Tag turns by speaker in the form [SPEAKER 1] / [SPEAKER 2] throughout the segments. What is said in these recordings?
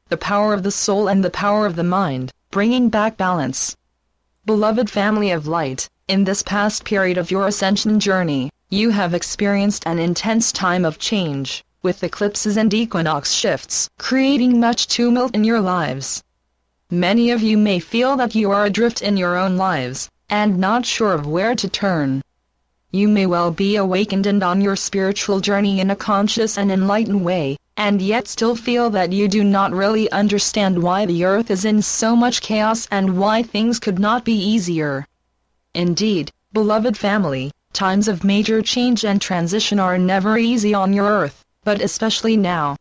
[SPEAKER 1] the power of the soul and the power of the mind, bringing back balance. Beloved family of light, in this past period of your ascension journey, you have experienced an intense time of change, with eclipses and equinox shifts, creating much tumult in your lives. Many of you may feel that you are adrift in your own lives, and not sure of where to turn. You may well be awakened and on your spiritual journey in a conscious and enlightened way, and yet still feel that you do not really understand why the earth is in so much chaos and why things could not be easier. Indeed, beloved family, times of major change and transition are never easy on your earth, but especially now.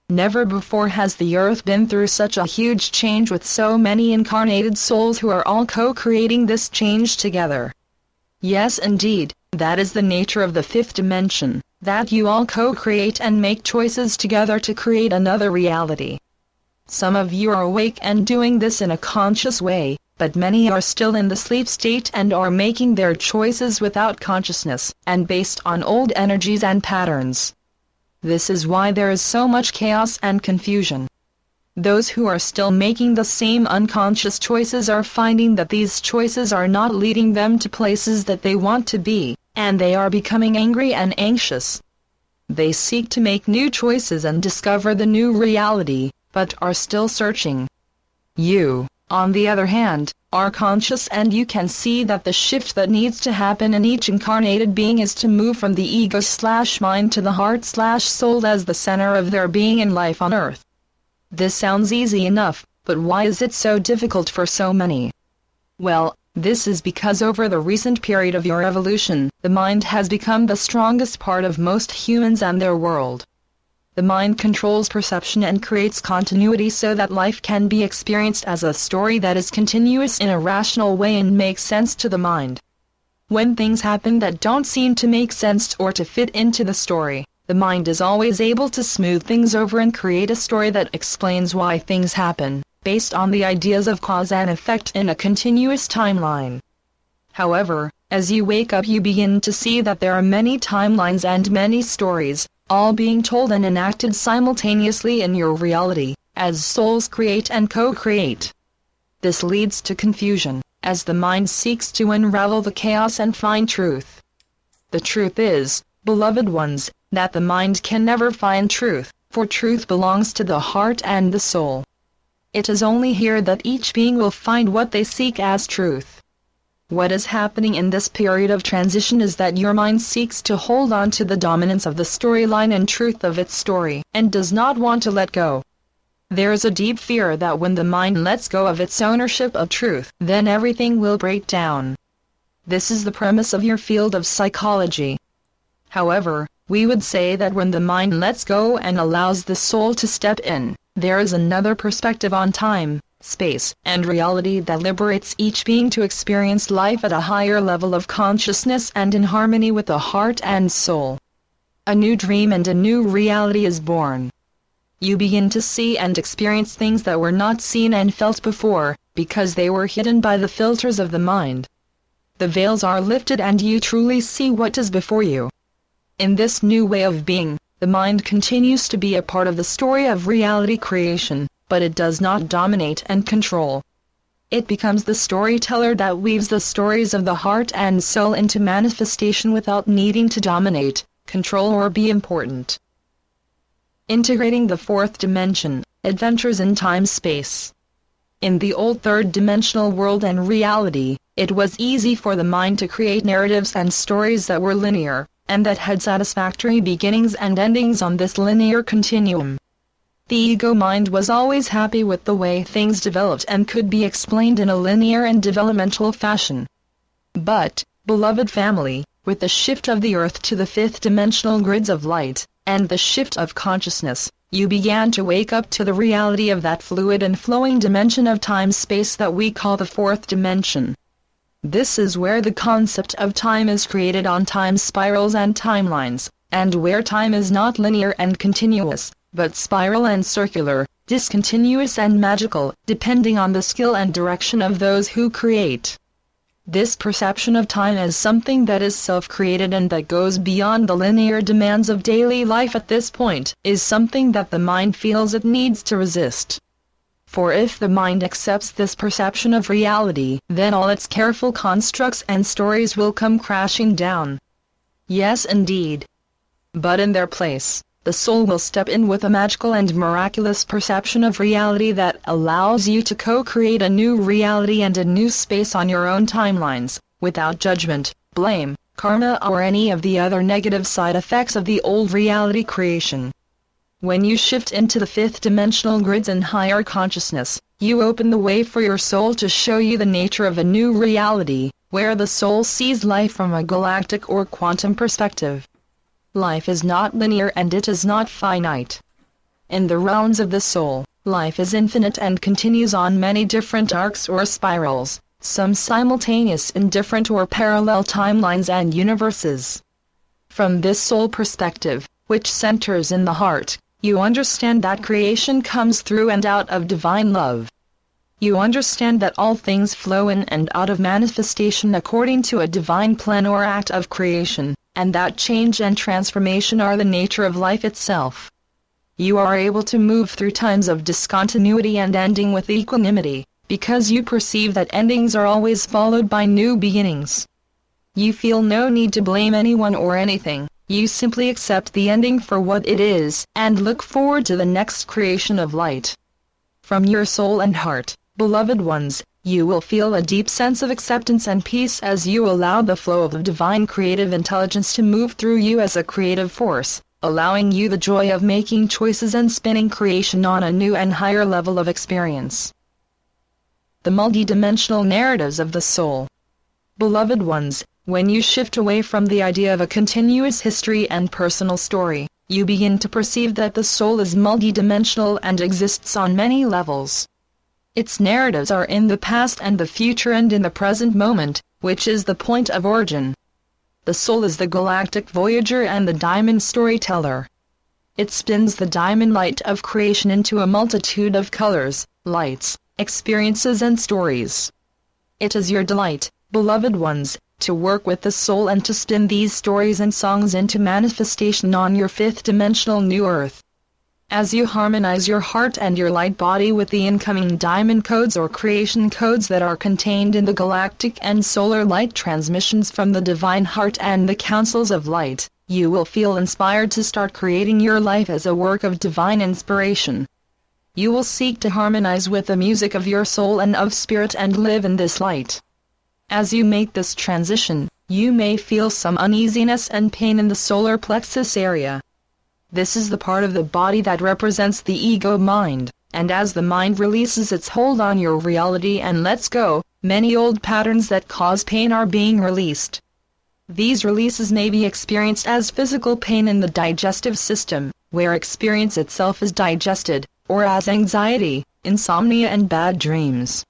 [SPEAKER 1] Never before has the earth been through such a huge change with so many incarnated souls who are all co-creating this change together. Yes, indeed, that is the nature of the fifth dimension, that you all co-create and make choices together to create another reality. Some of you are awake and doing this in a conscious way, but many are still in the sleep state and are making their choices without consciousness, and based on old energies and patterns. This is why there is so much chaos and confusion. Those who are still making the same unconscious choices are finding that these choices are not leading them to places that they want to be, and they are becoming angry and anxious. They seek to make new choices and discover the new reality, but are still searching. You, on the other hand, are conscious and you can see that the shift that needs to happen in each incarnated being is to move from the ego/mind to the heart/soul as the center of their being and life on earth. This sounds easy enough, but why is it so difficult for so many? Well, this is because over the recent period of your evolution, the mind has become the strongest part of most humans and their world. The mind controls perception and creates continuity so that life can be experienced as a story that is continuous in a rational way and makes sense to the mind. When things happen that don't seem to make sense or to fit into the story, the mind is always able to smooth things over and create a story that explains why things happen, based on the ideas of cause and effect in a continuous timeline. However, as you wake up you begin to see that there are many timelines and many stories, all being told and enacted simultaneously in your reality, as souls create and co-create. This leads to confusion, as the mind seeks to unravel the chaos and find truth. The truth is, beloved ones, that the mind can never find truth, for truth belongs to the heart and the soul. It is only here that each being will find what they seek as truth. What is happening in this period of transition is that your mind seeks to hold on to the dominance of the storyline and truth of its story, and does not want to let go. There is a deep fear that when the mind lets go of its ownership of truth, then everything will break down. This is the premise of your field of psychology. However, we would say that when the mind lets go and allows the soul to step in, there is another perspective on time, space, and reality that liberates each being to experience life at a higher level of consciousness and in harmony with the heart and soul. A new dream and a new reality is born. You begin to see and experience things that were not seen and felt before, because they were hidden by the filters of the mind. The veils are lifted and you truly see what is before you. In this new way of being, the mind continues to be a part of the story of reality creation, but it does not dominate and control. It becomes the storyteller that weaves the stories of the heart and soul into manifestation without needing to dominate, control or be important. Integrating the fourth dimension, adventures in time-space. In the old third-dimensional world and reality, it was easy for the mind to create narratives and stories that were linear, and that had satisfactory beginnings and endings on this linear continuum. The ego mind was always happy with the way things developed and could be explained in a linear and developmental fashion. But, beloved family, with the shift of the earth to the fifth-dimensional grids of light, and the shift of consciousness, you began to wake up to the reality of that fluid and flowing dimension of time-space that we call the fourth dimension. This is where the concept of time is created on time spirals and timelines, and where time is not linear and continuous, but spiral and circular, discontinuous and magical, depending on the skill and direction of those who create. This perception of time as something that is self-created and that goes beyond the linear demands of daily life at this point is something that the mind feels it needs to resist. For if the mind accepts this perception of reality, then all its careful constructs and stories will come crashing down. Yes, indeed. But in their place, the soul will step in with a magical and miraculous perception of reality that allows you to co-create a new reality and a new space on your own timelines, without judgment, blame, karma or any of the other negative side effects of the old reality creation. When you shift into the fifth dimensional grids and higher consciousness, you open the way for your soul to show you the nature of a new reality, where the soul sees life from a galactic or quantum perspective. Life is not linear and it is not finite. In the realms of the soul, life is infinite and continues on many different arcs or spirals, some simultaneous in different or parallel timelines and universes. From this soul perspective, which centers in the heart, you understand that creation comes through and out of divine love. You understand that all things flow in and out of manifestation according to a divine plan or act of creation, and that change and transformation are the nature of life itself. You are able to move through times of discontinuity and ending with equanimity, because you perceive that endings are always followed by new beginnings. You feel no need to blame anyone or anything, you simply accept the ending for what it is, and look forward to the next creation of light. From your soul and heart, beloved ones, you will feel a deep sense of acceptance and peace as you allow the flow of the divine creative intelligence to move through you as a creative force, allowing you the joy of making choices and spinning creation on a new and higher level of experience. The multidimensional narratives of the soul. Beloved ones, when you shift away from the idea of a continuous history and personal story, you begin to perceive that the soul is multidimensional and exists on many levels. Its narratives are in the past and the future and in the present moment, which is the point of origin. The soul is the galactic voyager and the diamond storyteller. It spins the diamond light of creation into a multitude of colors, lights, experiences and stories. It is your delight, beloved ones, to work with the soul and to spin these stories and songs into manifestation on your fifth dimensional new earth. As you harmonize your heart and your light body with the incoming diamond codes or creation codes that are contained in the galactic and solar light transmissions from the divine heart and the councils of light, you will feel inspired to start creating your life as a work of divine inspiration. You will seek to harmonize with the music of your soul and of spirit and live in this light. As you make this transition, you may feel some uneasiness and pain in the solar plexus area. This is the part of the body that represents the ego mind, and as the mind releases its hold on your reality and lets go, many old patterns that cause pain are being released. These releases may be experienced as physical pain in the digestive system, where experience itself is digested, or as anxiety, insomnia and bad dreams.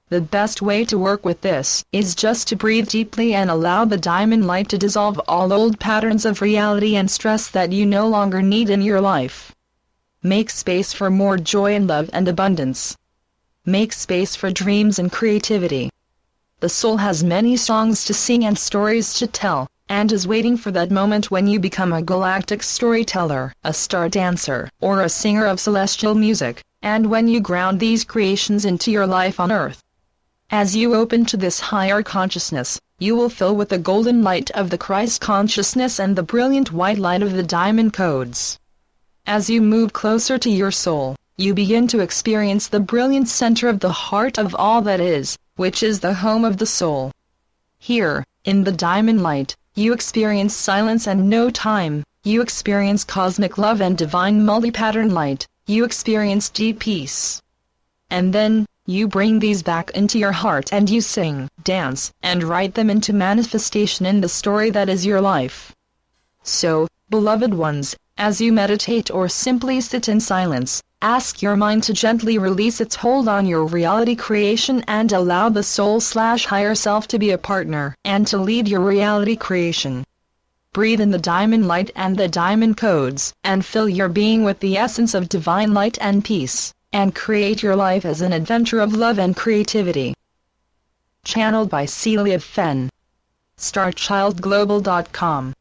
[SPEAKER 1] The best way to work with this is just to breathe deeply and allow the diamond light to dissolve all old patterns of reality and stress that you no longer need in your life. Make space for more joy and love and abundance. Make space for dreams and creativity. The soul has many songs to sing and stories to tell, and is waiting for that moment when you become a galactic storyteller, a star dancer, or a singer of celestial music, and when you ground these creations into your life on earth. As you open to this higher consciousness, you will fill with the golden light of the Christ consciousness and the brilliant white light of the diamond codes. As you move closer to your soul, you begin to experience the brilliant center of the heart of all that is, which is the home of the soul. Here, in the diamond light, you experience silence and no time, you experience cosmic love and divine multi-pattern light, you experience deep peace. And then, you bring these back into your heart and you sing, dance, and write them into manifestation in the story that is your life. So, beloved ones, as you meditate or simply sit in silence, ask your mind to gently release its hold on your reality creation and allow the soul/higher self to be a partner and to lead your reality creation. Breathe in the diamond light and the diamond codes, and fill your being with the essence of divine light and peace, and create your life as an adventure of love and creativity. Channeled by Celia Fenn. StarChildGlobal.com